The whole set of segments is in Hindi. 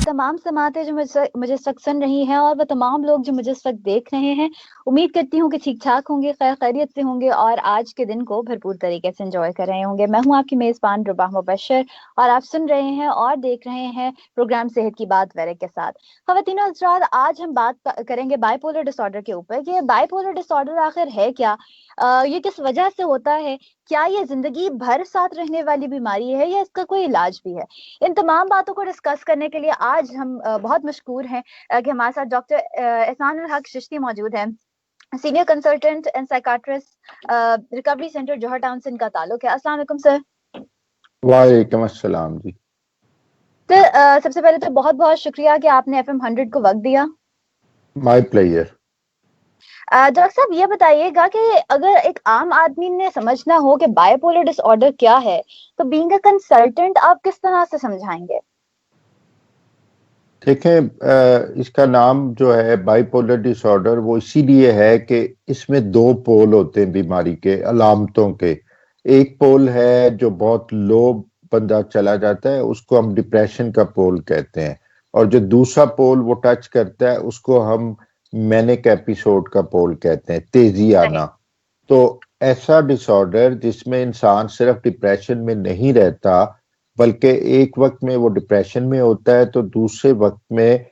तमाम समातें जो मुझे इस वक्त सुन रही हैं और वह तमाम लोग जो मुझे इस वक्त देख रहे हैं। उम्मीद करती हूँ कि ठीक ठाक होंगे, खैर खैरियत से होंगे और आज के दिन को भरपूर तरीके से एंजॉय कर रहे होंगे। मैं हूँ आपकी मेजबान रुबा मुबशर और आप सुन रहे हैं और देख रहे हैं प्रोग्राम सेहत की बात वैरक के साथ। ख़वातीन और हज़रात, आज हम बात करेंगे बाइपोलर डिसऑर्डर के ऊपर कि बाइपोलर डिसऑर्डर आखिर है क्या, ये किस वजह से होता है, क्या ये जिंदगी भर साथ रहने वाली बीमारी है या इसका कोई इलाज भी है। इन तमाम बातों को डिस्कस करने के लिए आज हम बहुत मशकूर हैं कि हमारे साथ डॉक्टर एहसानुल हक चिश्ती मौजूद हैं, senior consultant and psychiatrist, recovery centre Johar Town से इनका ताल्लुक है। अस्सलाम वालेकुम सर। वालेकुम अस्सलाम जी। तो सबसे पहले तो बहुत बहुत शुक्रिया कि आपने FM 100 को वक्त दिया। My player. डॉक्टर साहब, ये बताइएगा कि अगर एक आम आदमी ने समझना हो कि बाइपोलर डिसऑर्डर क्या है, तो बीइंग अ कंसल्टेंट आप किस तरह से समझाएंगे? देखें, इसका नाम जो है बाइपोलर डिसऑर्डर वो इसीलिए है कि इसमें दो पोल होते हैं बीमारी के अलामतों के। एक पोल है जो बहुत लो बंदा चला जाता है, उसको हम डिप्रेशन का पोल कहते हैं, और जो दूसरा पोल वो टच करता है उसको हम मैनिक एपिसोड का पोल कहते हैं, तेजी आना। तो ऐसा डिसऑर्डर जिसमें इंसान सिर्फ डिप्रेशन में नहीं रहता बल्कि एक वक्त में वो डिप्रेशन में होता है तो दूसरे वक्त में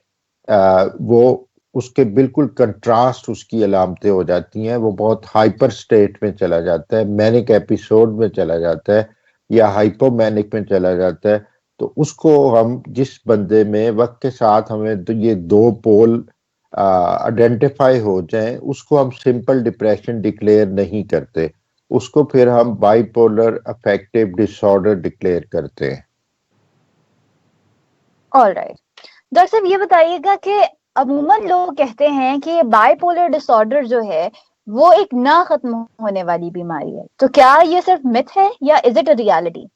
वो उसके बिल्कुल कंट्रास्ट उसकी अलामतें हो जाती हैं, वो बहुत हाइपर स्टेट में चला जाता है, मैनिक एपिसोड में चला जाता है या हाइपोमैनिक में चला जाता है। तो उसको हम जिस बंदे में वक्त के साथ हमें तो ये दो पोल आइडेंटिफाई हो जाएं, उसको हम सिंपल डिप्रेशन डिक्लेयर नहीं करते, उसको फिर हम बाइपोलर अफेक्टिव डिसऑर्डर डिक्लेयर करते हैं। ऑलराइट, डॉक्टर साहब ये बताइएगा कि अमूमन लोग कहते हैं कि बाइपोलर डिसऑर्डर जो है वो एक ना खत्म होने वाली बीमारी है, तो क्या ये सिर्फ मिथ है या is it a reality?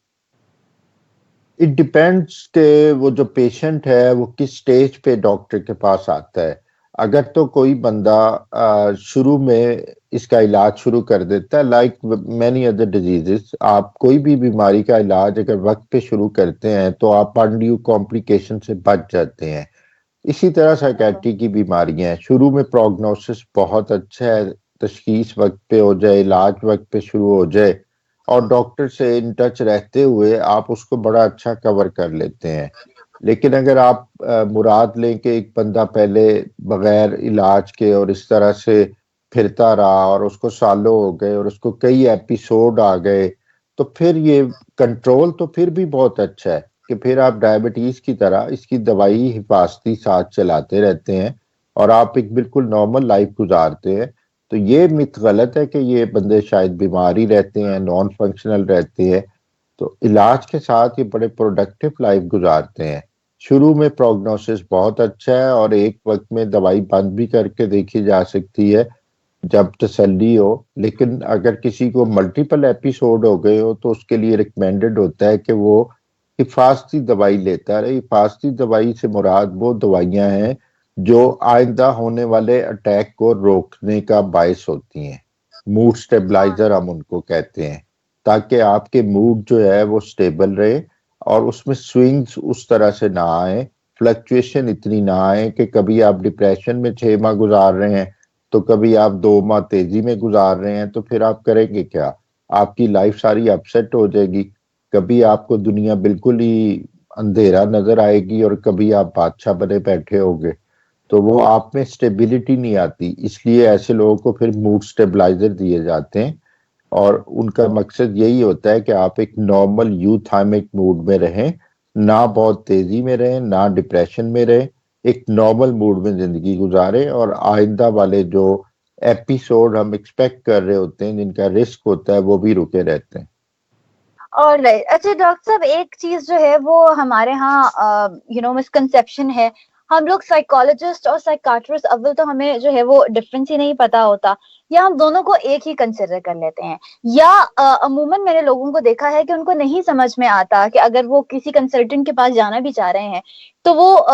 It depends के वो जो पेशेंट है वो किस स्टेज पे डॉक्टर के पास आता है। अगर तो कोई बंदा शुरू में इसका इलाज शुरू कर देता है, लाइक मैनी अदर डिजीजेस, आप कोई भी बीमारी का इलाज अगर वक्त पे शुरू करते हैं तो आप अनड्यू कॉम्प्लिकेशन से बच जाते हैं। इसी तरह साइकेट्री की बीमारियां हैं, शुरू में प्रोग्नोसिस बहुत अच्छा है, तशखीस वक्त पे हो जाए, इलाज वक्त पे शुरू हो जाए और डॉक्टर से इन टच रहते हुए आप उसको बड़ा अच्छा कवर कर लेते हैं। लेकिन अगर आप मुराद लें कि एक बंदा पहले बगैर इलाज के और इस तरह से फिरता रहा और उसको सालों हो गए और उसको कई एपिसोड आ गए, तो फिर ये कंट्रोल तो फिर भी बहुत अच्छा है कि फिर आप डायबिटीज की तरह इसकी दवाई हिफाजती साथ चलाते रहते हैं और आप एक बिल्कुल नॉर्मल लाइफ गुजारते हैं। तो ये मिथ गलत है कि ये बंदे शायद बीमार ही रहते हैं, नॉन फंक्शनल रहते हैं। तो इलाज के साथ ये बड़े प्रोडक्टिव लाइफ गुजारते हैं। शुरू में प्रोग्नोसिस बहुत अच्छा है और एक वक्त में दवाई बंद भी करके देखी जा सकती है जब तसल्ली हो। लेकिन अगर किसी को मल्टीपल एपिसोड हो गए हो तो उसके लिए रिकमेंडेड होता है कि वो हिफाजती दवाई लेता है। हिफाजती दवाई से मुराद वो दवाइयां हैं जो आइंदा होने वाले अटैक को रोकने का बायस होती हैं। मूड स्टेबलाइजर हम उनको कहते हैं, ताकि आपके मूड जो है वो स्टेबल रहे और उसमें स्विंग्स उस तरह से ना आए, फ्लक्चुएशन इतनी ना आए कि कभी आप डिप्रेशन में 6 माह गुजार रहे हैं तो कभी आप 2 माह तेजी में गुजार रहे हैं, तो फिर आप करेंगे क्या? आपकी लाइफ सारी अपसेट हो जाएगी। कभी आपको दुनिया बिल्कुल ही अंधेरा नजर आएगी और कभी आप बादशाह बने बैठे होंगे, तो वो आप में स्टेबिलिटी नहीं आती। इसलिए ऐसे लोगों को फिर मूड स्टेबलाइजर दिए जाते हैं और उनका मकसद यही होता है कि आप एक नॉर्मल यूथाइमिक मूड में रहें, ना बहुत तेजी में रहें ना डिप्रेशन में रहें, एक नॉर्मल मूड में जिंदगी गुजारें और आइंदा वाले जो एपिसोड हम एक्सपेक्ट कर रहे होते हैं जिनका रिस्क होता है वो भी रुके रहते हैं। और अच्छा डॉक्टर साहब, एक चीज जो है वो हमारे यहाँ मिसकंसेप्शन है। हम लोग साइकोलॉजिस्ट और साइकाट्रिस्ट, अव्वल तो हमें जो है वो डिफरेंस ही नहीं पता होता, या हम दोनों को एक ही कंसिडर कर लेते हैं, या अमूमन मैंने लोगों को देखा है कि उनको नहीं समझ में आता कि अगर वो किसी कंसल्टेंट के पास जाना भी चाह रहे हैं तो वो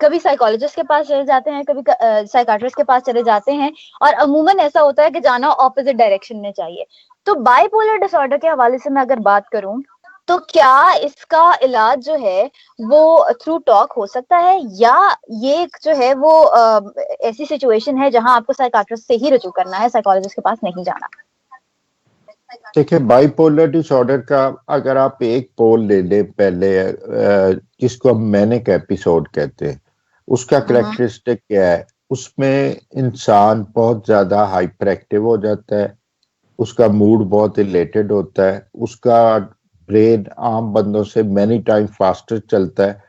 कभी साइकोलॉजिस्ट के पास चले जाते हैं, कभी साइकाट्रिस्ट के पास चले जाते हैं, और अमूमन ऐसा होता है कि जाना ऑपोजिट डायरेक्शन में चाहिए। तो बाइपोलर डिसऑर्डर के हवाले से मैं अगर बात करूं तो क्या इसका इलाज जो है वो थ्रू टॉक हो सकता है, या ये जो है वो ऐसी सिचुएशन है जहां आपको साइकाट्रिस्ट से ही रुजू करना है, साइकोलॉजिस्ट के पास नहीं जाना? देखिए, बाइपोलर डिसऑर्डर का अगर आप एक पोल ले लें पहले, जिसको हम मैनिक एपिसोड कहते हैं, उसका करेक्टरिस्टिक क्या है? उसमें इंसान बहुत ज्यादा हाइपर एक्टिव हो जाता है, उसका मूड बहुत इलेटेड होता है, उसका ब्रेन आम बंदों से मैनी टाइम फास्टर चलता है,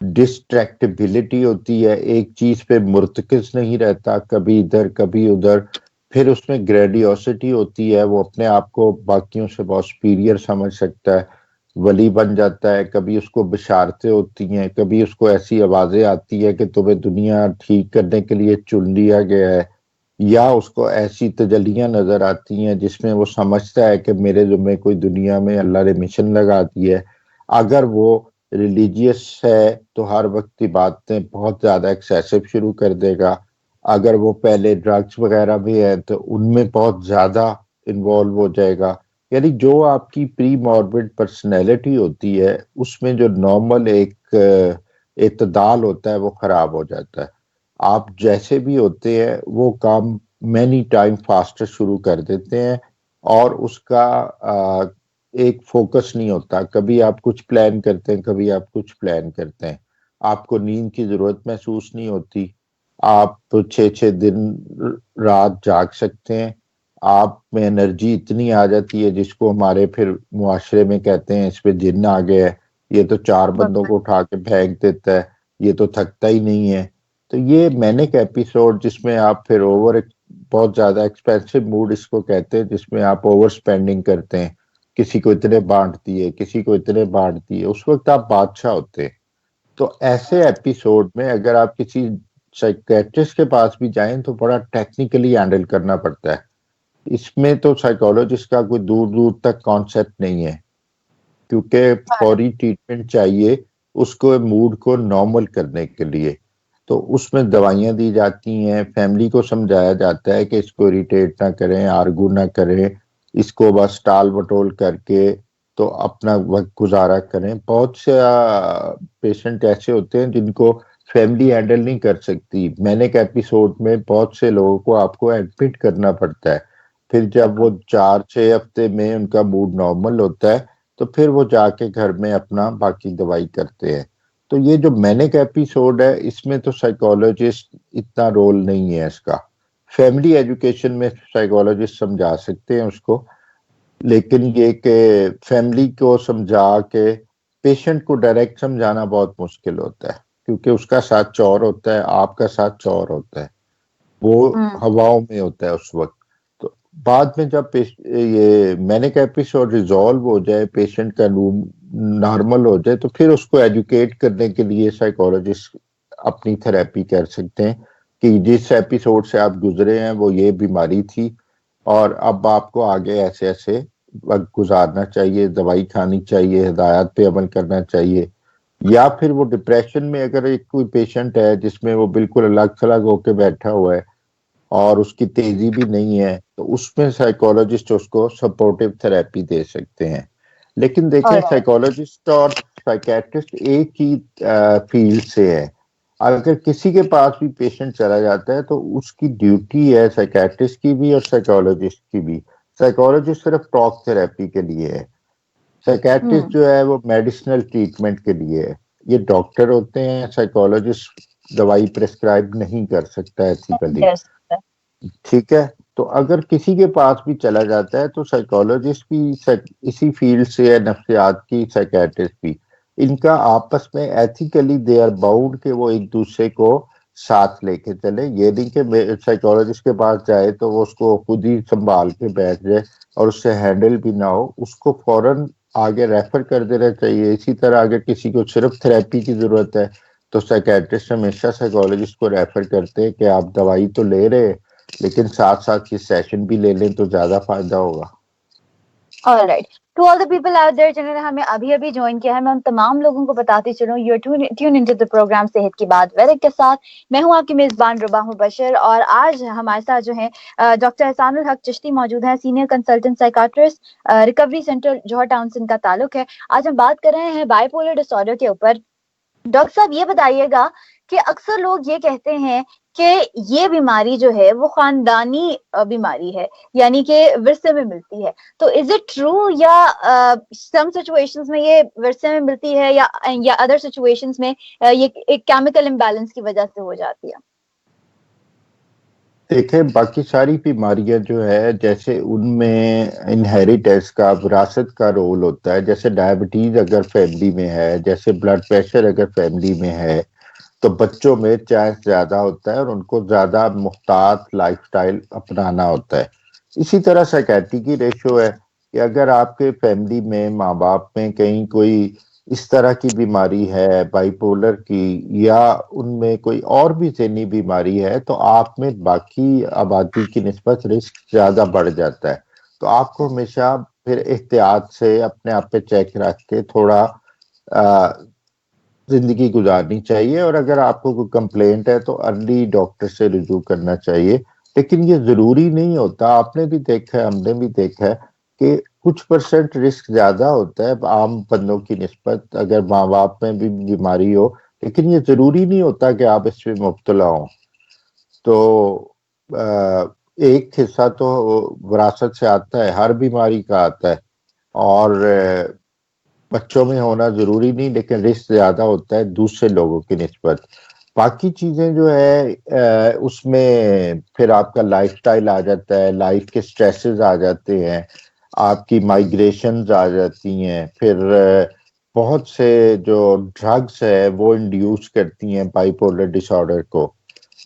डिस्ट्रैक्टिबिलिटी होती है, एक चीज पे मुर्तकिज नहीं रहता, कभी इधर कभी उधर। फिर उसमें ग्रेडियोसिटी होती है, वो अपने आप को बाकियों से बहुत सुपीरियर समझ सकता है, वली बन जाता है। कभी उसको बशारतें होती हैं, कभी उसको ऐसी आवाजें आती है कि तुम्हें दुनिया ठीक करने के लिए चुन लिया गया है, या उसको ऐसी तजलियां नजर आती हैं जिसमें वो समझता है कि मेरे जुम्मे कोई दुनिया में अल्लाह ने मिशन लगा दी है। अगर वो रिलीजियस है तो हर वक्त की बातें बहुत ज्यादा एक्सेसिव शुरू कर देगा। अगर वो पहले ड्रग्स वगैरह भी है तो उनमें बहुत ज्यादा इन्वॉल्व हो जाएगा। यानी जो आपकी प्री मॉर्बिड पर्सनैलिटी होती है उसमें जो नॉर्मल एक इत्तेदाल होता है वो खराब हो जाता है। आप जैसे भी होते हैं वो काम मैनी टाइम फास्टर शुरू कर देते हैं, और उसका एक फोकस नहीं होता। कभी आप कुछ प्लान करते हैं, कभी आप कुछ प्लान करते हैं, आपको नींद की जरूरत महसूस नहीं होती, आप 6-6 दिन रात जाग सकते हैं, आप में एनर्जी इतनी आ जाती है जिसको हमारे फिर मुआशरे में कहते हैं इस पे जिन्न आ गया है, ये तो 4 बंदों को उठा के फेंक देता है, ये तो थकता ही नहीं है। तो ये मैनिक एपिसोड जिसमें आप फिर बहुत ज्यादा एक्सपेंसिव मूड इसको कहते हैं, जिसमें आप ओवर स्पेंडिंग करते हैं, किसी को इतने बांट दिए, किसी को इतने बांट दिए, उस वक्त आप बादशाह होते हैं। तो ऐसे एपिसोड में अगर आप किसी साइकेट्रिस्ट के पास भी जाएं तो बड़ा टेक्निकली हैंडल करना पड़ता है। इसमें तो साइकोलॉजिस्ट का कोई दूर दूर तक कॉन्सेप्ट नहीं है, क्योंकि फौरी ट्रीटमेंट चाहिए उसको मूड को नॉर्मल करने के लिए। तो उसमें दवाइयां दी जाती हैं, फैमिली को समझाया जाता है कि इसको इरिटेट ना करें, आर्गू ना करें, इसको बस टाल मटोल करके तो अपना वक्त गुजारा करें। बहुत से पेशेंट ऐसे होते हैं जिनको फैमिली हैंडल नहीं कर सकती। मैंने एक एपिसोड में बहुत से लोगों को आपको एडमिट करना पड़ता है। फिर जब वो 4-6 हफ्ते में उनका मूड नॉर्मल होता है तो फिर वो जाके घर में अपना बाकी दवाई करते हैं। तो ये जो मैनिक एपिसोड है इसमें तो साइकोलॉजिस्ट इतना रोल नहीं है इसका। फैमिली एजुकेशन में साइकोलॉजिस्ट समझा सकते हैं उसको, लेकिन ये कि फैमिली को समझा के पेशेंट को डायरेक्ट समझाना बहुत मुश्किल होता है, क्योंकि उसका साथ चौर होता है, आपका साथ चौर होता है, वो हवाओं में होता है उस वक्त। तो बाद में जब ये मैनिक एपिसोड रिजॉल्व हो जाए, पेशेंट का नॉर्मल हो जाए, तो फिर उसको एजुकेट करने के लिए साइकोलॉजिस्ट अपनी थेरेपी कर सकते हैं कि जिस एपिसोड से आप गुजरे हैं वो ये बीमारी थी, और अब आपको आगे ऐसे ऐसे वक्त गुजारना चाहिए, दवाई खानी चाहिए, हिदायत पे अमल करना चाहिए। या फिर वो डिप्रेशन में अगर एक कोई पेशेंट है जिसमें वो बिल्कुल अलग थलग होके बैठा हुआ है और उसकी तेजी भी नहीं है, तो उसमें साइकोलॉजिस्ट उसको सपोर्टिव थेरेपी दे सकते हैं। लेकिन देखें, साइकोलॉजिस्ट और साइकेट्रिस्ट एक ही फील्ड से है। अगर किसी के पास भी पेशेंट चला जाता है तो उसकी ड्यूटी है साइकेट्रिस्ट की भी और साइकोलॉजिस्ट की भी। साइकोलॉजिस्ट सिर्फ टॉक थेरेपी के लिए है, साइकेट्रिस्ट जो है वो मेडिसिनल ट्रीटमेंट के लिए है। ये डॉक्टर होते हैं, साइकोलॉजिस्ट दवाई प्रेस्क्राइब नहीं कर सकता एथिकली। ठीक है, तो अगर किसी के पास भी चला जाता है तो साइकोलॉजिस्ट भी इसी फील्ड से है, नफ्सियात की, साइकेट्रिस्ट भी। इनका आपस में एथिकली दे आर बाउंड के वो एक दूसरे को साथ लेके चले। ये नहीं कि साइकोलॉजिस्ट के पास जाए तो वो उसको खुद ही संभाल के बैठ जाए और उससे हैंडल भी ना हो, उसको फौरन आगे रेफर कर देना चाहिए। इसी तरह अगर किसी को सिर्फ थेरेपी की जरूरत है तो साइकेट्रिस्ट हमेशा साइकोलॉजिस्ट को रेफर करते हैं कि आप दवाई तो ले रहे, लेकिन साथ साथ ये सेशन भी ले लें तो ज्यादा फायदा होगा। Alright, to all the people out there जिन्होंने हमें अभी अभी ज्वाइन किया है, मैं उन तमाम लोगों को बताती चलूं, you tune into the programme सेहत की बात वैदिक के साथ। मैं हूं आपकी मेजबान रुबा हूं बशर, और आज हमारे साथ जो है डॉक्टर एहसानुल हक चिश्ती मौजूद है, senior consultant psychiatrist, recovery centre Johar Town से इनका ताल्लुक है। आज हम बात कर रहे हैं बाइपोलर डिसऑर्डर के ऊपर। डॉक्टर साहब ये बताइएगा कि अक्सर लोग ये कहते हैं कि ये बीमारी जो है वो खानदानी बीमारी है, यानी कि विरसे में मिलती है। तो इज इट ट्रू, या सम सिचुएशंस में ये विरसे में मिलती है, या अदर सिचुएशंस में ये एक केमिकल इम्बैलेंस की वजह से हो जाती है? देखिए, बाकी सारी बीमारियां जो है, जैसे उनमें इनहेरिटेंस का, विरासत का रोल होता है। जैसे डायबिटीज अगर फैमिली में है, जैसे ब्लड प्रेशर अगर फैमिली में है, तो बच्चों में चांस ज्यादा होता है और उनको ज्यादा मुख्तात लाइफस्टाइल अपनाना होता है। इसी तरह साइकेट्री की रेशो है कि अगर आपके फैमिली में, माँ बाप में कहीं कोई इस तरह की बीमारी है, बाइपोलर की, या उनमें कोई और भी ज़हनी बीमारी है, तो आप में बाकी आबादी की निस्बत रिस्क ज्यादा बढ़ जाता है। तो आपको हमेशा फिर एहतियात से अपने आप पे चेक रख के थोड़ा जिंदगी गुजारनी चाहिए। और अगर आपको कोई कंप्लेंट है तो अर्ली डॉक्टर से रुजू करना चाहिए। लेकिन ये जरूरी नहीं होता, आपने भी देखा है, हमने भी देखा है कि कुछ परसेंट रिस्क ज्यादा होता है आम बंदों की निस्बत, अगर माँ बाप में भी बीमारी हो। लेकिन ये जरूरी नहीं होता कि आप इसमें मुब्तला हो। तो एक हिस्सा तो विरासत से आता है, हर बीमारी का आता है। और बच्चों में होना जरूरी नहीं, लेकिन रिस्क ज्यादा होता है दूसरे लोगों की निस्बत। बाकी चीजें जो है उसमें फिर आपका लाइफस्टाइल आ जाता है, लाइफ के स्ट्रेसेस आ जाते हैं, आपकी माइग्रेशंस आ जाती हैं। फिर बहुत से जो ड्रग्स है वो इंड्यूस करती हैं बाइपोलर डिसऑर्डर को,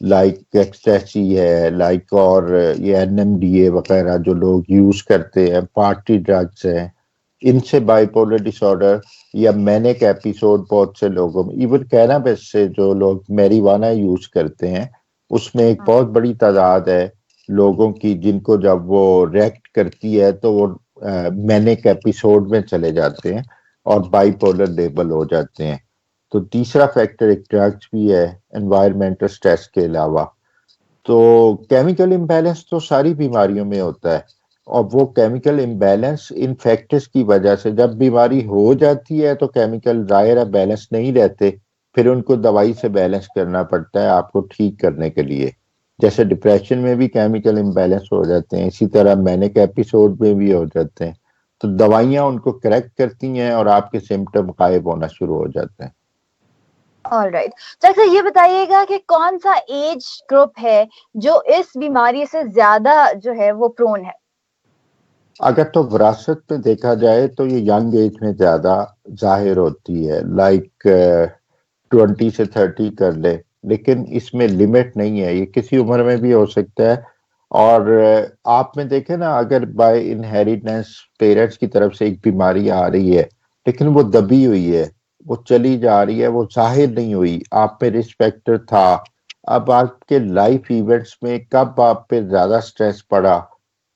लाइक एक्सटेसी है, लाइक, और ये एनएमडीए वगैरह जो लोग यूज करते हैं, पार्टी ड्रग्स हैं, इनसे बाइपोलर डिसऑर्डर या मैनिक एपिसोड बहुत से लोगों में, इवन कैनाबिस से जो लोग मैरिवाना यूज करते हैं, उसमें एक बहुत बड़ी तादाद है लोगों की जिनको जब वो रिएक्ट करती है तो वो मैनिक एपिसोड में चले जाते हैं और बाइपोलर लेबल हो जाते हैं। तो तीसरा फैक्टर एक ड्रग्स भी है, एनवायरमेंटल स्ट्रेस के अलावा। तो केमिकल इम्बैलेंस तो सारी बीमारियों में होता है, और वो केमिकल इम्बैलेंस इन फैक्टर्स की वजह से जब बीमारी हो जाती है तो केमिकल जाहिर है बैलेंस नहीं रहते, फिर उनको दवाई से बैलेंस करना पड़ता है आपको ठीक करने के लिए। जैसे डिप्रेशन में भी केमिकल इम्बैलेंस हो जाते हैं, इसी तरह मैनिक एपिसोड में भी हो जाते हैं। तो दवाइयां उनको करेक्ट करती हैं और आपके सिम्टम गायब होना शुरू हो जाते हैं। ऑलराइट, तो ये बताइएगा कि कौन सा एज ग्रुप है जो इस बीमारी से ज्यादा जो है वो प्रोन है? अगर तो विरासत में देखा जाए तो ये यंग एज में ज्यादा जाहिर होती है, लाइक 20 से 30 कर ले। लेकिन इसमें लिमिट नहीं है, ये किसी उम्र में भी हो सकता है। और आप में देखें ना, अगर बाय इनहेरिटेंस पेरेंट्स की तरफ से एक बीमारी आ रही है, लेकिन वो दबी हुई है, वो चली जा रही है, वो जाहिर नहीं हुई, आप पे रिस्क फैक्टर था। अब आपके लाइफ इवेंट्स में कब आप पे ज्यादा स्ट्रेस पड़ा,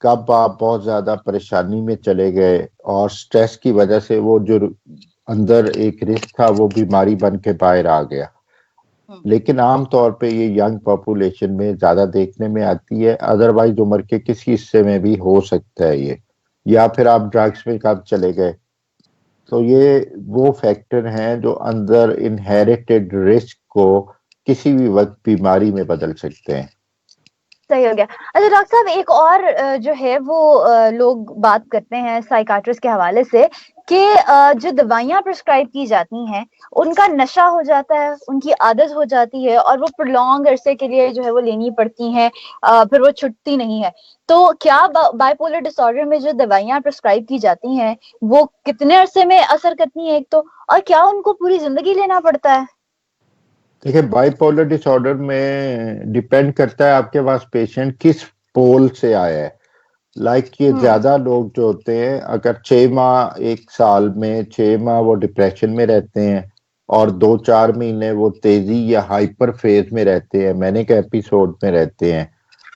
कब आप बहुत ज्यादा परेशानी में चले गए, और स्ट्रेस की वजह से वो जो अंदर एक रिस्क था वो बीमारी बन के बाहर आ गया। लेकिन आम तौर पे ये यंग पॉपुलेशन में ज्यादा देखने में आती है, अदरवाइज उम्र के किसी हिस्से में भी हो सकता है ये, या फिर आप ड्रग्स में कब चले गए। तो ये वो फैक्टर हैं जो अंदर इनहेरिटेड रिस्क को किसी भी वक्त बीमारी में बदल सकते हैं। सही हो गया। अच्छा डॉक्टर साहब, एक और जो है वो लोग बात करते हैं साइकाट्रिस्ट के हवाले से कि जो दवाइयां प्रिस्क्राइब की जाती हैं उनका नशा हो जाता है, उनकी आदत हो जाती है, और वो प्रोलॉन्ग अरसे के लिए जो है वो लेनी पड़ती हैं, फिर वो छुटती नहीं है। तो क्या बाइपोलर डिसऑर्डर में जो दवाइयां प्रिस्क्राइब की जाती हैं वो कितने अरसे में असर करती हैं, एक तो, और क्या उनको पूरी जिंदगी लेना पड़ता है? देखिए, बाइपोलर डिसऑर्डर में डिपेंड करता है आपके पास पेशेंट किस पोल से आया है। लाइक ये ज्यादा लोग जो होते हैं, अगर 6 माह, 1 साल में 6 माह वो डिप्रेशन में रहते हैं और 2-4 महीने वो तेजी या हाइपर फेज में रहते हैं, मैनिक एपिसोड में रहते हैं,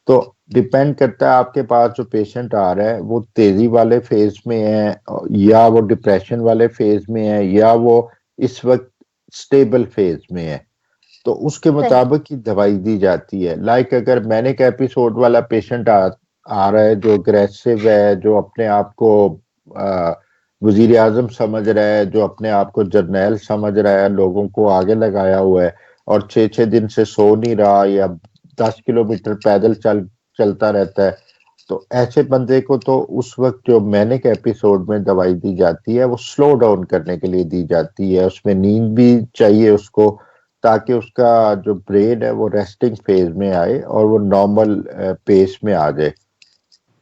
तो डिपेंड करता है आपके पास जो पेशेंट आ रहा है वो तेजी वाले फेज में है, या वो डिप्रेशन वाले फेज में है, या वो इस वक्त स्टेबल फेज में है, तो उसके सही। मुताबिक ही दवाई दी जाती है। लाइक अगर मैनिक एपिसोड वाला पेशेंट आ रहा है जो अग्रेसिव है, जो अपने आप को वजीर आजम समझ रहा है, जो अपने आप को जर्नैल समझ रहा है, लोगों को आगे लगाया हुआ है और 6 6 दिन से सो नहीं रहा, या 10 किलोमीटर पैदल चलता रहता है, तो ऐसे बंदे को तो उस वक्त जो मैनिक एपिसोड में दवाई दी जाती है वो स्लो डाउन करने के लिए दी जाती है। उसमें नींद भी चाहिए उसको, ताकि उसका जो ब्रेन है वो रेस्टिंग फेज में आए और वो नॉर्मल पेस में आ जाए।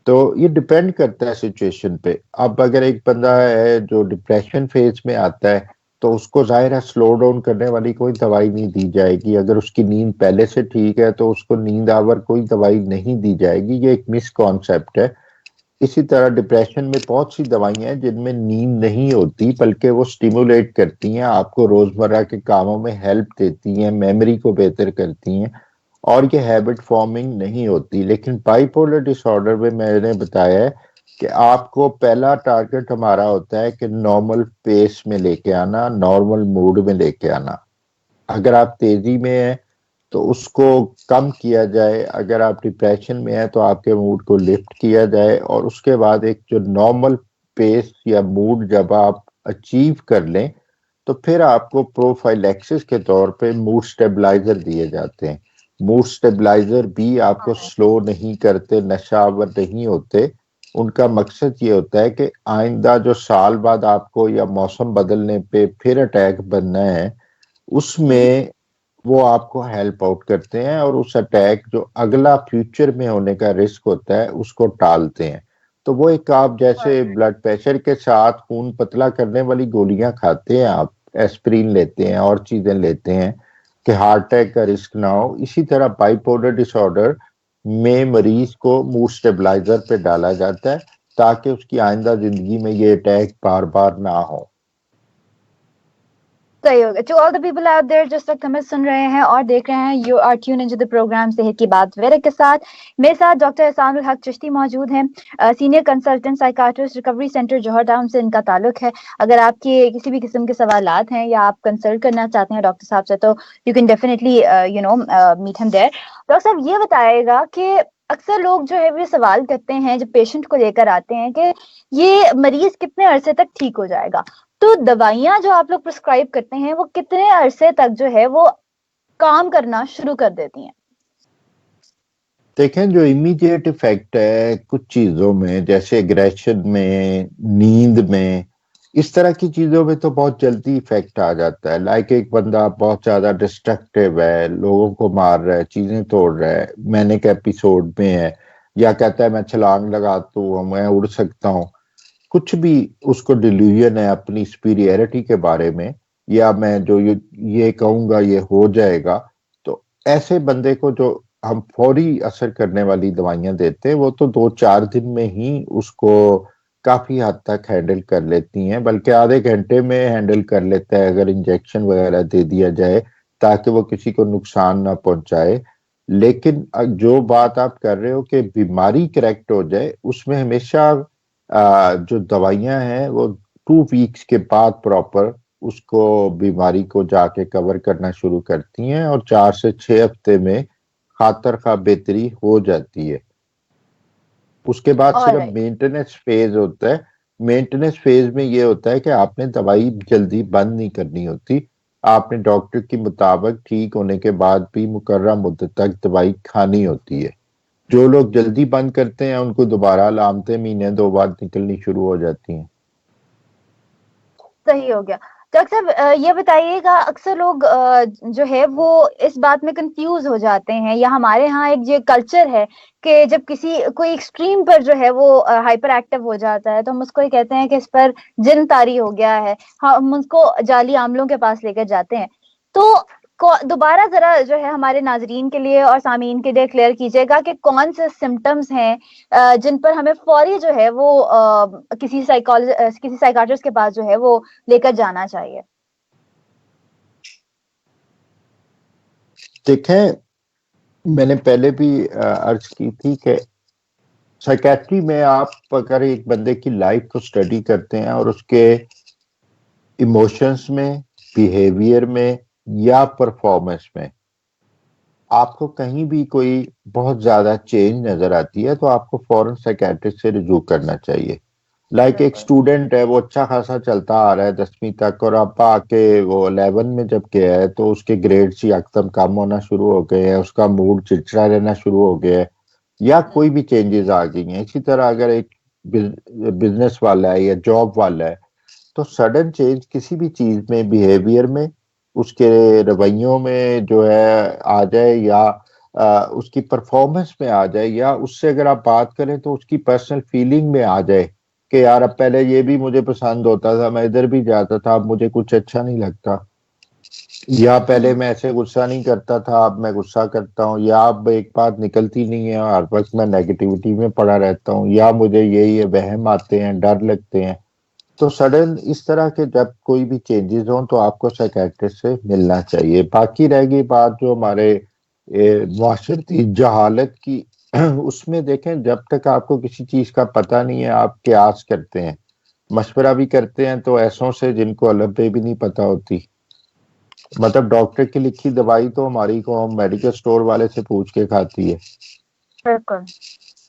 तो ये डिपेंड करता है सिचुएशन पे। अब अगर एक बंदा है जो डिप्रेशन फेज में आता है, तो उसको जाहिर है स्लो डाउन करने वाली कोई दवाई नहीं दी जाएगी। अगर उसकी नींद पहले से ठीक है तो उसको नींद आवर कोई दवाई नहीं दी जाएगी, ये एक मिसकॉन्सेप्ट है। इसी तरह डिप्रेशन में बहुत सी दवाइयां हैं जिनमें नींद नहीं होती, बल्कि वो स्टिमुलेट करती हैं, आपको रोजमर्रा के कामों में हेल्प देती हैं, मेमोरी को बेहतर करती हैं, और ये हैबिट फॉर्मिंग नहीं होती। लेकिन बाइपोलर डिसऑर्डर में मैंने बताया है कि आपको पहला टारगेट हमारा होता है कि नॉर्मल पेस में लेके आना, नॉर्मल मूड में लेके आना। अगर आप तेजी में हैं तो उसको कम किया जाए, अगर आप डिप्रेशन में हैं तो आपके मूड को लिफ्ट किया जाए, और उसके बाद एक जो नॉर्मल पेस या मूड जब आप अचीव कर लें, तो फिर आपको प्रोफाइलैक्सिस के तौर पे मूड स्टेबलाइजर दिए जाते हैं। मूड स्टेबलाइजर भी आपको स्लो नहीं करते, नशावर नहीं होते। उनका मकसद ये होता है कि आइंदा जो साल बाद आपको या मौसम बदलने पे फिर अटैक बनना है, हम्म। उसमें वो आपको हेल्प आउट करते हैं, और उस अटैक जो अगला फ्यूचर में होने का रिस्क होता है उसको टालते हैं। तो वो एक, आप जैसे ब्लड प्रेशर के साथ खून पतला करने वाली गोलियां खाते हैं, आप एस्पिरिन लेते हैं और चीजें लेते हैं कि हार्ट अटैक का रिस्क ना हो, इसी तरह बाइपोलर डिसऑर्डर में मरीज को मूड स्टेबलाइजर पे डाला जाता है, ताकि उसकी आइंदा जिंदगी में ये अटैक बार बार ना हो। सही होगा। To all the people out there जिस वक्त हमें सुन रहे हैं और देख रहे हैं, you are tune into the programme सेहत की बात वेरे के साथ। मेरे साथ डॉक्टर एहसानुल हक चिश्ती मौजूद हैं, senior consultant psychiatrist, recovery centre Johar Town से इनका ताल्लुक है। अगर आपके किसी भी किस्म के सवालात हैं या आप कंसल्ट करना चाहते हैं डॉक्टर साहब से, तो you can definitely meet him there. Doctor साहब ये बताएगा कि अक्सर लोग जो है वो सवाल करते हैं जब पेशेंट को लेकर आते हैं कि ये मरीज कितने अरसे तक ठीक हो जाएगा, तो दवाइयां जो आप लोग प्रिस्क्राइब करते हैं वो कितने अरसे तक जो है वो काम करना शुरू कर देती हैं? देखें, जो इमीडिएट इफेक्ट है कुछ चीजों में, जैसे एग्रेशन में, नींद में, इस तरह की चीजों में तो बहुत जल्दी इफेक्ट आ जाता है। लाइक एक बंदा बहुत ज्यादा डिस्ट्रक्टिव है, लोगों को मार रहा है, चीजें तोड़ रहा है, मैनिक एपिसोड में है, या कहता है मैं छलांग लगाता हूँ, मैं उड़ सकता हूँ, कुछ भी उसको डिल्यूजन है अपनी सुपीरियरिटी के बारे में, या मैं जो ये कहूंगा ये हो जाएगा, तो ऐसे बंदे को जो हम फौरी असर करने वाली दवाइयां देते हैं वो तो 2 4 दिन में ही उसको काफी हद तक हैंडल कर लेती हैं, बल्कि आधे घंटे में हैंडल कर लेता है अगर इंजेक्शन वगैरह दे दिया जाए, ताकि वो किसी को नुकसान ना पहुंचाए। लेकिन जो बात आप कर रहे हो कि बीमारी करेक्ट हो जाए, उसमें हमेशा जो दवाइयां हैं वो 2 वीक्स के बाद प्रॉपर उसको, बीमारी को जाके कवर करना शुरू करती हैं, और 4 से 6 हफ्ते में खातर खा बेहतरी हो जाती है। उसके बाद सिर्फ ऑलराइट। मेंटेनेंस फेज होता है। मेंटेनेंस फेज में ये होता है कि आपने दवाई जल्दी बंद नहीं करनी होती, आपने डॉक्टर के मुताबिक ठीक होने के बाद भी मुकर्रर मुद्दत तक दवाई खानी होती है। जो लोग जल्दी बंद करते हैं उनको दोबारा अलामतें महीने 2 बाद निकलनी शुरू हो जाती हैं। सही हो गया। डॉक्टर साहब ये बताइएगा, अक्सर लोग जो है वो इस बात में कंफ्यूज हो जाते हैं, या हमारे यहाँ एक ये कल्चर है कि जब किसी कोई एक्सट्रीम पर जो है वो हाइपर एक्टिव हो जाता है तो हम उसको ये कहते हैं कि इस पर जिन तारी हो गया है, हम उसको जाली आमलों के पास लेकर जाते हैं। तो दोबारा जरा जो है हमारे नाजरीन के लिए और सामीन के लिए क्लियर कीजिएगा कि कौन से सिम्टम्स हैं जिन पर हमें फौरी जो है वो किसी साइकाट्रिस्ट के पास जो है वो लेकर जाना चाहिए। देखें, मैंने पहले भी अर्ज की थी कि साइकेट्री में आप अगर एक बंदे की लाइफ को स्टडी करते हैं और उसके इमोशंस में, बिहेवियर में या परफॉर्मेंस में आपको कहीं भी कोई बहुत ज्यादा चेंज नजर आती है तो आपको फौरन साइकेट्रिस्ट से रिजू करना चाहिए। एक बिल्कुल। स्टूडेंट है, वो अच्छा खासा चलता आ रहा है 10वीं तक, और अब आके वो 11 में जब गया है तो उसके ग्रेड्स यकदम कम होना शुरू हो गए हैं, उसका मूड चिड़चिड़ा रहना शुरू हो गया है, या कोई भी चेंजेस आ गई हैं। इसी तरह अगर एक बिजनेस वाला है या जॉब वाला है, तो सडन चेंज किसी भी चीज में, बिहेवियर में, उसके रवैयों में जो है आ जाए, या उसकी परफॉर्मेंस में आ जाए, या उससे अगर आप बात करें तो उसकी पर्सनल फीलिंग में आ जाए कि यार अब पहले ये भी मुझे पसंद होता था, मैं इधर भी जाता था, अब मुझे कुछ अच्छा नहीं लगता, या पहले मैं ऐसे गुस्सा नहीं करता था अब मैं गुस्सा करता हूँ, या अब एक बात निकलती नहीं है हर वक्त मैं नेगेटिविटी में पड़ा रहता हूँ, या मुझे ये वहम आते हैं, डर लगते हैं। तो सडन इस तरह के जब कोई भी चेंजेस हों तो आपको साइकेट्रिस्ट से मिलना चाहिए। बाकी रह गई बात जो हमारे माशरती जहालत की, उसमें देखें जब तक आपको किसी चीज का पता नहीं है आप क्यास करते हैं, मशवरा भी करते हैं तो ऐसों से जिनको अलग भी नहीं पता होती। मतलब डॉक्टर की लिखी दवाई तो हमारी कौम मेडिकल स्टोर वाले से पूछ के खाती है। बिल्कुल।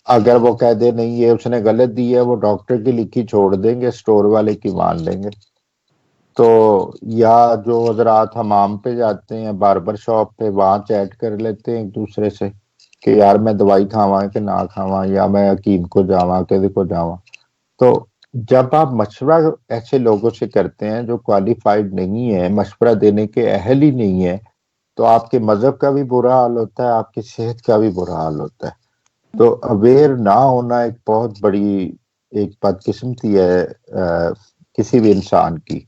अगर वो कह दे नहीं ये उसने गलत दी है, वो डॉक्टर की लिखी छोड़ देंगे, स्टोर वाले की मान लेंगे। तो या जो हजरात हमाम पे जाते हैं, बार्बर शॉप पे, वहां चैट कर लेते हैं एक दूसरे से कि यार मैं दवाई खावा कि ना खावा, या मैं हकीम को जावा कि को जावा। तो जब आप मशवरा ऐसे लोगों से करते हैं जो क्वालिफाइड नहीं है, मशवरा देने के अहल ही नहीं है, तो आपके मजहब का भी बुरा हाल होता है, आपकी सेहत का भी बुरा हाल होता है। तो अवेयर ना होना एक बहुत बड़ी एक बदकिस्मती है किसी भी इंसान की।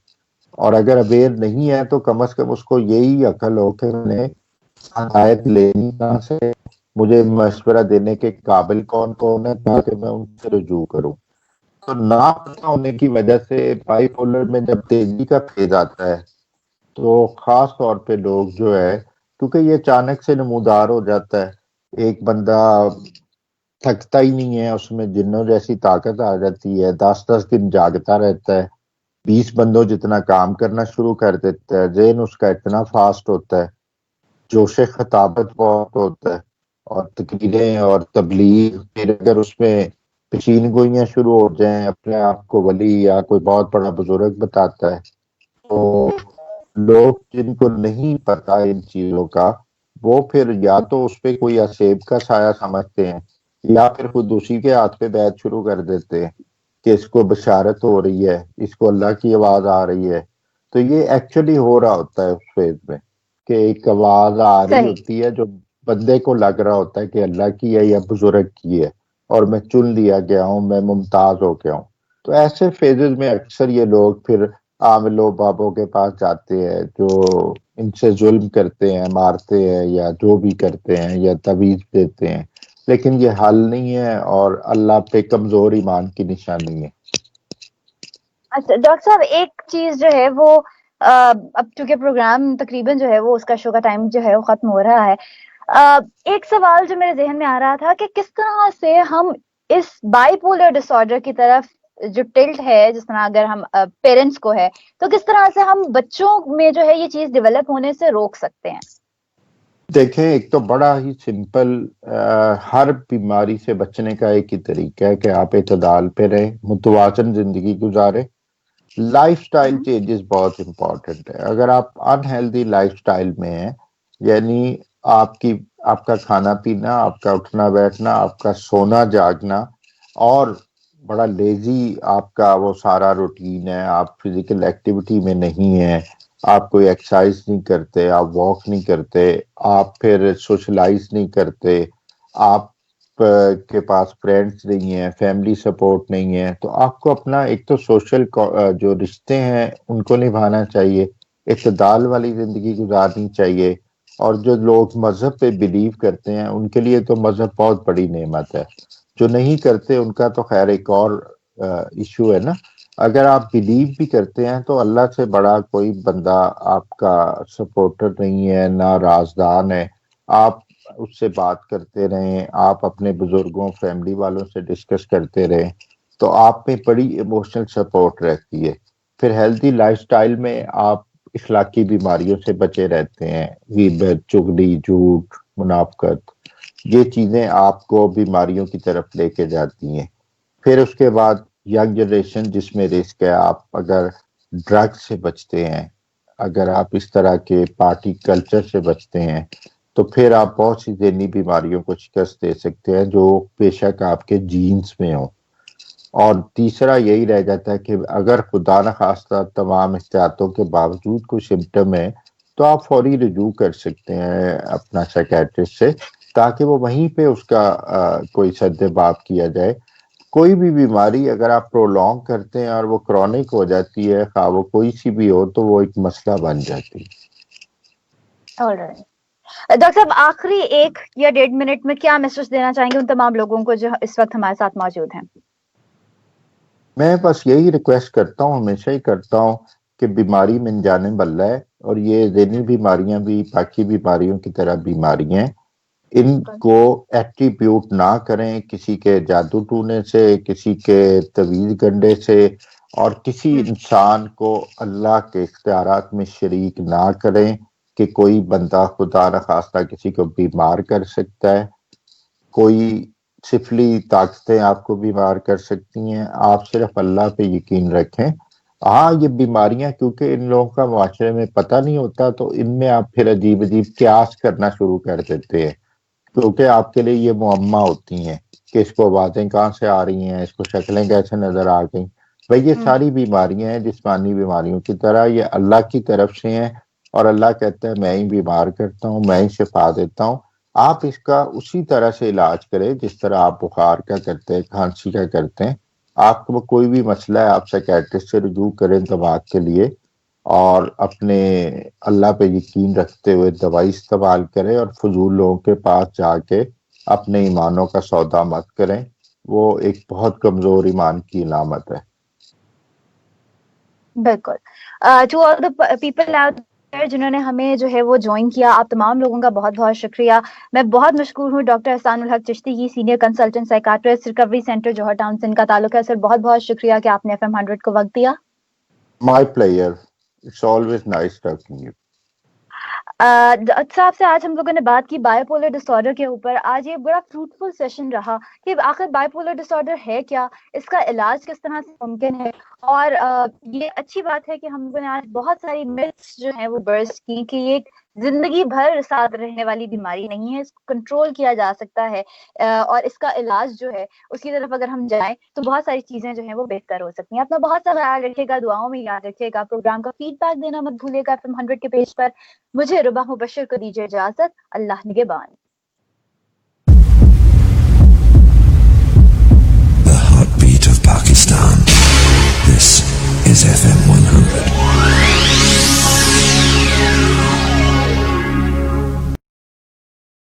और अगर अवेयर नहीं है तो कम से कम उसको यही अकल हो कि मैंने हिदायत लेनी कहाँ से, मुझे मशवरा देने के काबिल कौन कौन है, ताकि मैं उनसे रुजू करूं। तो ना पता होने की वजह से बाइपोलर में जब तेजी का फेज आता है तो खास तौर पे लोग जो है, क्योंकि ये अचानक से नमूदार हो जाता है, एक बंदा थकता ही नहीं है, उसमें जिन्नों जैसी ताकत आ जाती है, 10-10 दिन जागता रहता है, 20 बंदों जितना काम करना शुरू कर देता है, जेन उसका इतना फास्ट होता है, जोश खताबत बहुत होता है, और तकरीरें और तबलीग, फिर अगर उसमें पेशीन गोइयां शुरू हो जाएं, अपने आप को वली या कोई बहुत बड़ा बुजुर्ग बताता है, तो लोग जिनको नहीं पता इन चीजों का, वो फिर या तो उस पे कोई असेब का साया समझते हैं, या फिर खुद उसी के हाथ पे बैत शुरू कर देते हैं कि इसको बशारत हो रही है, इसको अल्लाह की आवाज आ रही है। तो ये एक्चुअली हो रहा होता है उस फेज में कि एक आवाज आ रही सही। होती है जो बंदे को लग रहा होता है कि अल्लाह की है या बुजुर्ग की है, और मैं चुन लिया गया हूँ, मैं मुमताज हो गया हूँ। तो ऐसे फेजेस में अक्सर ये लोग फिर आमिलों बाबों के पास जाते हैं जो इनसे जुल्म करते हैं, मारते हैं, या जो भी करते हैं, या तवीज देते हैं, लेकिन ये हल नहीं है और अल्लाह पे कमजोर ईमान की निशानी है। अच्छा डॉक्टर साहब, एक चीज जो है वो अब चूंकि प्रोग्राम तकरीबन जो है वो उसका शो का टाइम जो है वो खत्म हो रहा है, अ, एक सवाल जो मेरे जहन में आ रहा था कि किस तरह से हम इस बाइपोलर डिसऑर्डर की तरफ जो टिल्ट है, जिस तरह अगर हम पेरेंट्स को है, तो किस तरह से हम बच्चों में जो है ये चीज डेवलप होने से रोक सकते हैं? देखें, एक तो बड़ा ही सिंपल, हर बीमारी से बचने का एक ही तरीका है कि आप इतदाल पे रहें, मुतवाजन जिंदगी गुजारें। लाइफस्टाइल हम्म। चेंजेस बहुत इंपॉर्टेंट है। अगर आप अनहेल्दी लाइफस्टाइल में हैं, यानी आपकी आपका खाना पीना, आपका उठना बैठना, आपका सोना जागना, और बड़ा लेजी आपका वो सारा रूटीन है, आप फिजिकल एक्टिविटी में नहीं है, आप कोई एक्सरसाइज नहीं करते, आप वॉक नहीं करते, आप फिर सोशलाइज नहीं करते, आप के पास फ्रेंड्स नहीं है, फैमिली सपोर्ट नहीं है, तो आपको अपना एक तो सोशल जो रिश्ते हैं उनको निभाना चाहिए, इत्तेदाल वाली जिंदगी गुजारनी चाहिए। और जो लोग मजहब पे बिलीव करते हैं उनके लिए तो मजहब बहुत बड़ी नेमत है, जो नहीं करते उनका तो खैर एक और इशू है ना। अगर आप बिलीव भी करते हैं तो अल्लाह से बड़ा कोई बंदा आपका सपोर्टर नहीं है, ना राजदान है। आप उससे बात करते रहें, आप अपने बुजुर्गों फैमिली वालों से डिस्कस करते रहें, तो आप में बड़ी इमोशनल सपोर्ट रहती है। फिर हेल्दी लाइफस्टाइल में आप इखलाकी बीमारियों से बचे रहते हैं, गीबत, चुगली, झूठ, मुनाफकत, ये चीजें आपको बीमारियों की तरफ लेके जाती हैं। फिर उसके बाद यंग जनरेशन जिसमें रिस्क है, आप अगर ड्रग्स से बचते हैं, अगर आप इस तरह के पार्टी कल्चर से बचते हैं, तो फिर आप बहुत सी ज़हनी बीमारियों को शिकस्त दे सकते हैं जो बेशक आपके जीन्स में हो। और तीसरा यही रह जाता है कि अगर खुदा न खास्ता तमाम एहतियातों के बावजूद कोई सिम्टम है, तो आप फौरी रुजू कर सकते हैं अपना साइकियाट्रिस्ट से, ताकि वो वहीं पे उसका कोई सद्देबाब किया जाए। कोई भी बीमारी अगर आप प्रोलॉन्ग करते हैं और वो क्रॉनिक हो जाती है, खा वो कोई सी भी हो, तो वो एक मसला बन जाती है। ऑलराइट डॉक्टर साहब, आखिरी 1 या 1.5 मिनट में क्या मैसेज देना चाहेंगे उन तमाम लोगों को जो इस वक्त हमारे साथ मौजूद हैं? मैं बस यही रिक्वेस्ट करता हूँ, हमेशा ही करता हूँ कि बीमारी मिन जाने बल्ला है, और ये ज़हनी बीमारियां भी बाकी बीमारियों की तरह बीमारियां हैं। इनको एट्रीब्यूट ना करें किसी के जादू टूने से, किसी के तवीज़ गंडे से, और किसी इंसान को अल्लाह के इख्तियारात में शरीक ना करें कि कोई बंदा खुदा न खास्ता किसी को बीमार कर सकता है। कोई सिफली ताकतें आपको बीमार कर सकती हैं, आप सिर्फ अल्लाह पे यकीन रखें। हाँ, ये बीमारियां क्योंकि इन लोगों का माशरे में पता नहीं होता, तो इनमें आप फिर अजीब अजीब क्यास करना शुरू कर देते हैं, क्योंकि आपके लिए ये मुअम्मा होती हैं कि इसको बातें कहाँ से आ रही हैं, इसको शक्लें कैसे नजर आ गई। भाई ये सारी बीमारियां हैं जिस्मानी बीमारियों की तरह, ये अल्लाह की तरफ से हैं, और अल्लाह कहता है मैं ही बीमार करता हूँ, मैं ही शिफा देता हूँ। आप इसका उसी तरह से इलाज करें जिस तरह आप बुखार का करते हैं, खांसी का करते हैं। आपको कोई भी मसला है, आप साइकियाट्रिस्ट से रुजू करें दिमाग के लिए, और अपने अल्लाह पे यकीन रखते हुए दवाई इस्तेमाल करें, और फजूल लोगों के पास जाके अपने ईमानों का सौदा मत करें, वो एक बहुत कमजोर ईमान की अलामत है। बिल्कुल। To all the people out there जिन्होंने हमें जो है वो ज्वाइन किया, आप तमाम लोगों का बहुत बहुत शुक्रिया। मैं बहुत मशकूर हूँ डॉक्टर एहसानुल हक चिश्ती की, senior consultant psychiatrist, recovery centre Johar Town से इनका ताल्लुक है। सर बहुत बहुत शुक्रिया कि आपने FM 100 को वक्त दिया। My player, it's always nice talking you. Doctor साहब से आज हम लोगों ने बात की बाइपोलर डिसऑर्डर के ऊपर। आज ये बड़ा फ्रूटफुल सेशन रहा कि आखिर बाइपोलर डिसऑर्डर है क्या, इसका इलाज किस तरह से मुमकिन है, और ये अच्छी बात है कि हम लोगों ने आज बहुत सारी मिथ्स जो है वो बर्स्ट की कि ये जिंदगी भर साथ रहने वाली बीमारी नहीं है, इसको कंट्रोल किया जा सकता है, और इसका इलाज जो है उसकी तरफ अगर हम जाएं तो बहुत सारी चीजें जो है वो बेहतर हो सकती हैं। अपना बहुत सारा ख्याल रखिएगा, दुआओं में याद रखिएगा। प्रोग्राम का फीडबैक देना मत भूलिएगा FM 100 के पेज पर। मुझे रुबा मुबश्शिर को दीजिए इजाजत। अल्लाह निगहबान। The heartbeat of Pakistan. This is FM